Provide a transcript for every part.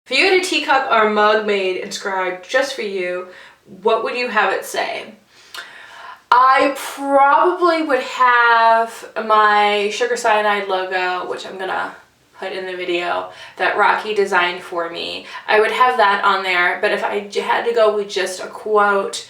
If you had a teacup or a mug made inscribed just for you, what would you have it say? I probably would have my Sugar Cyanide logo, which I'm gonna put in the video, that Rocky designed for me. I would have that on there, but if I had to go with just a quote,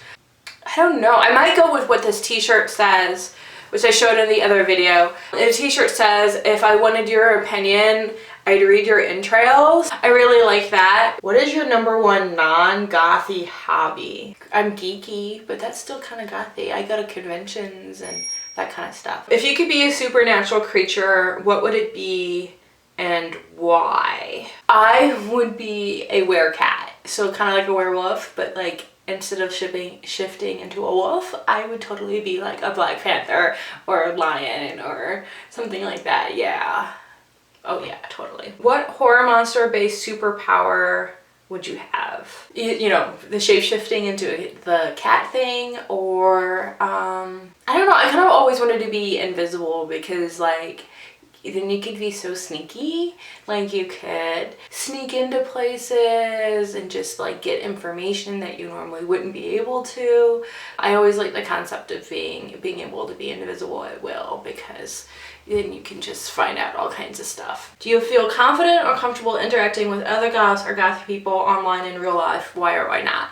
I don't know. I might go with what this t-shirt says, which I showed in the other video. The t-shirt says, if I wanted your opinion, I'd read your entrails. I really like that. What is your #1 non-gothy hobby? I'm geeky, but that's still kind of gothy. I go to conventions and that kind of stuff. If you could be a supernatural creature, what would it be and why? I would be a werecat. So kind of like a werewolf, but like instead of shifting into a wolf, I would totally be like a Black Panther or a lion or something like that. Yeah. Oh yeah, totally. What horror monster based superpower would you have? You know, the shape-shifting into the cat thing, or I don't know, I kind of always wanted to be invisible because like then you could be so sneaky. Like you could sneak into places and just like get information that you normally wouldn't be able to. I always like the concept of being able to be invisible at will, because then you can just find out all kinds of stuff. Do you feel confident or comfortable interacting with other goths or gothy people online in real life? Why or why not?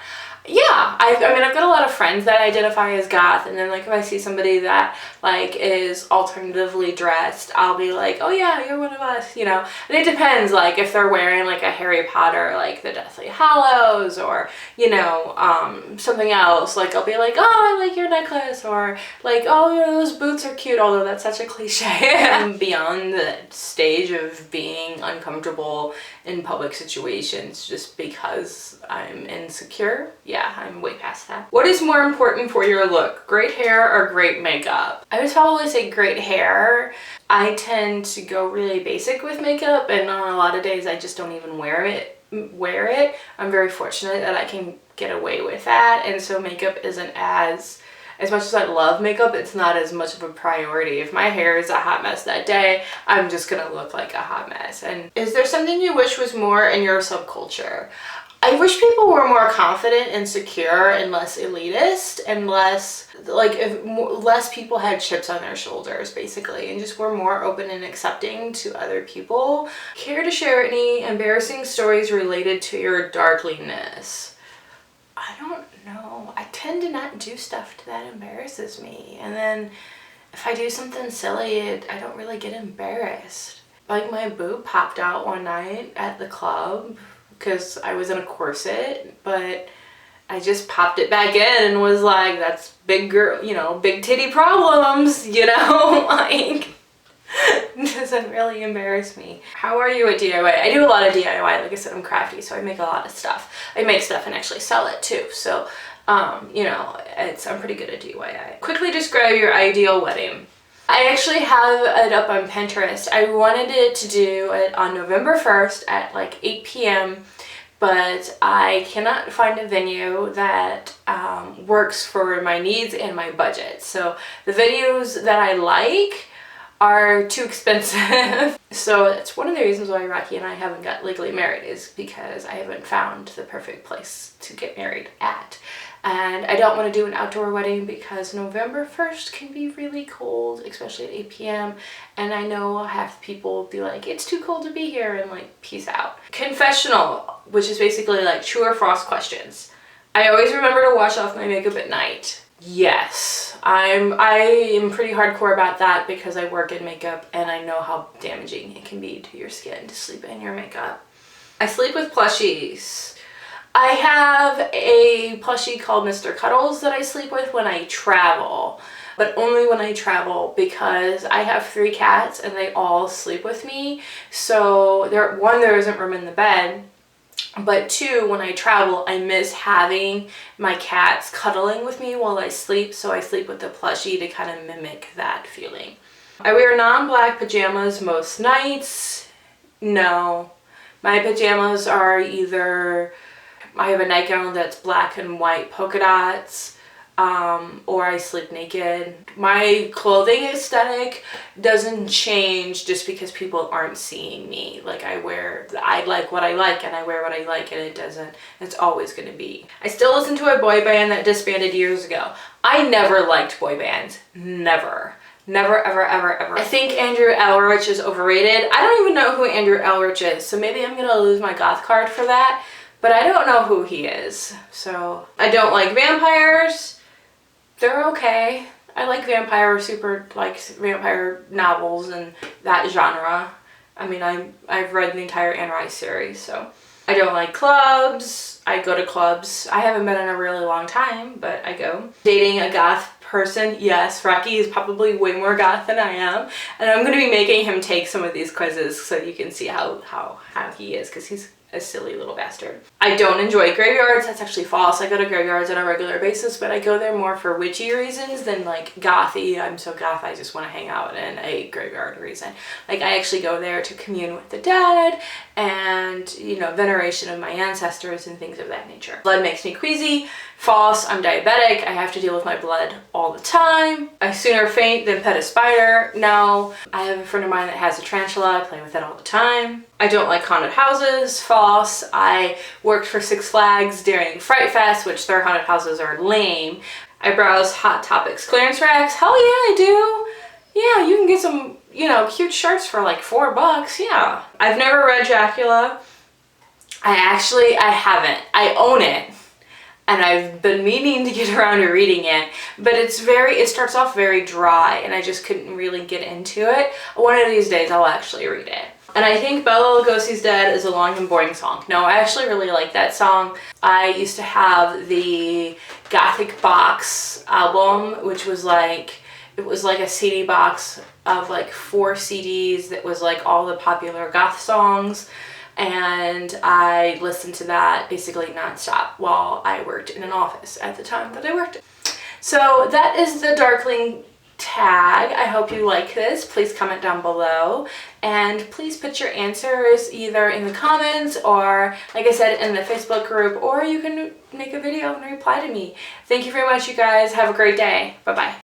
Yeah, I mean, I've got a lot of friends that identify as goth, and then like if I see somebody that like is alternatively dressed, I'll be like, oh yeah, you're one of us, you know. And it depends, like if they're wearing like a Harry Potter, like the Deathly Hallows, or you know, something else, like I'll be like, oh, I like your necklace, or like, oh, you know, those boots are cute, although that's such a cliche. I'm beyond the stage of being uncomfortable in public situations just because I'm insecure. Yeah, I'm way past that. What is more important for your look? Great hair or great makeup? I would probably say great hair. I tend to go really basic with makeup, and on a lot of days I just don't even wear it. I'm very fortunate that I can get away with that, and so makeup isn't as much as I love makeup, it's not as much of a priority. If my hair is a hot mess that day, I'm just gonna look like a hot mess. And is there something you wish was more in your subculture? I wish people were more confident and secure and less elitist, and less, like, if less people had chips on their shoulders, basically, and just were more open and accepting to other people. Care to share any embarrassing stories related to your darklingness? I don't know. I tend to not do stuff that embarrasses me. And then if I do something silly, I don't really get embarrassed. Like my boob popped out one night at the club because I was in a corset, but I just popped it back in and was like, that's big girl, you know, big titty problems, you know, like, it doesn't really embarrass me. How are you at DIY? I do a lot of DIY. Like I said, I'm crafty, so I make a lot of stuff. I make stuff and actually sell it too. So, you know, I'm pretty good at DIY. Quickly describe your ideal wedding. I actually have it up on Pinterest. I wanted it to do it on November 1st at like 8 p.m. but I cannot find a venue that works for my needs and my budget. So the venues that I like are too expensive. So that's one of the reasons why Rocky and I haven't got legally married, is because I haven't found the perfect place to get married at. And I don't want to do an outdoor wedding because November 1st can be really cold, especially at 8 p.m. And I know half the people will be like, it's too cold to be here, and like, peace out. Confessional, which is basically like true or false questions. I always remember to wash off my makeup at night. Yes, I am pretty hardcore about that because I work in makeup and I know how damaging it can be to your skin to sleep in your makeup. I sleep with plushies. I have a plushie called Mr. Cuddles that I sleep with when I travel, but only when I travel because I have 3 cats and they all sleep with me. So there isn't room in the bed. But 2, when I travel, I miss having my cats cuddling with me while I sleep, so I sleep with the plushie to kind of mimic that feeling. I wear non-black pajamas most nights. No. My pajamas are either, I have a nightgown that's black and white polka dots. or I sleep naked. My clothing aesthetic doesn't change just because people aren't seeing me. Like I like what I like and I wear what I like, and it's always going to be. I still listen to a boy band that disbanded years ago. I never liked boy bands. Never. Never, ever, ever, ever. I think Andrew Elrich is overrated. I don't even know who Andrew Elrich is, so maybe I'm gonna lose my goth card for that, but I don't know who he is. So I don't like vampires. They're okay. I like vampire novels and that genre. I mean, I've read the entire Anne Rice series, so. I don't like clubs. I go to clubs. I haven't been in a really long time, but I go. Dating a goth person, yes. Rocky is probably way more goth than I am, and I'm going to be making him take some of these quizzes so you can see how he is, because he's a silly little bastard. I don't enjoy graveyards. That's actually false. I go to graveyards on a regular basis, but I go there more for witchy reasons than like gothy. I'm so goth I just want to hang out in a graveyard reason. Like I actually go there to commune with the dead and, you know, veneration of my ancestors and things of that nature. Blood makes me queasy. False. I'm diabetic. I have to deal with my blood all the time. I sooner faint than pet a spider. No. I have a friend of mine that has a tarantula. I play with it all the time. I don't like haunted houses. False. I worked for Six Flags during Fright Fest, which their haunted houses are lame. I browse Hot Topics clearance racks. Hell yeah, I do. Yeah, you can get some, you know, cute shirts for like $4. Yeah. I've never read Dracula. I haven't. I own it. And I've been meaning to get around to reading it, but it starts off very dry and I just couldn't really get into it. One of these days I'll actually read it. And I think Bela Lugosi's Dead is a long and boring song. No, I actually really like that song. I used to have the Gothic Box album, which was like, it was like a CD box of like 4 CDs that was like all the popular goth songs. And I listened to that basically nonstop while I worked in an office at the time that I worked. So that is the Darkling tag. I hope you like this. Please comment down below and please put your answers either in the comments or, like I said, in the Facebook group, or you can make a video and reply to me. Thank you very much, you guys. Have a great day. Bye-bye.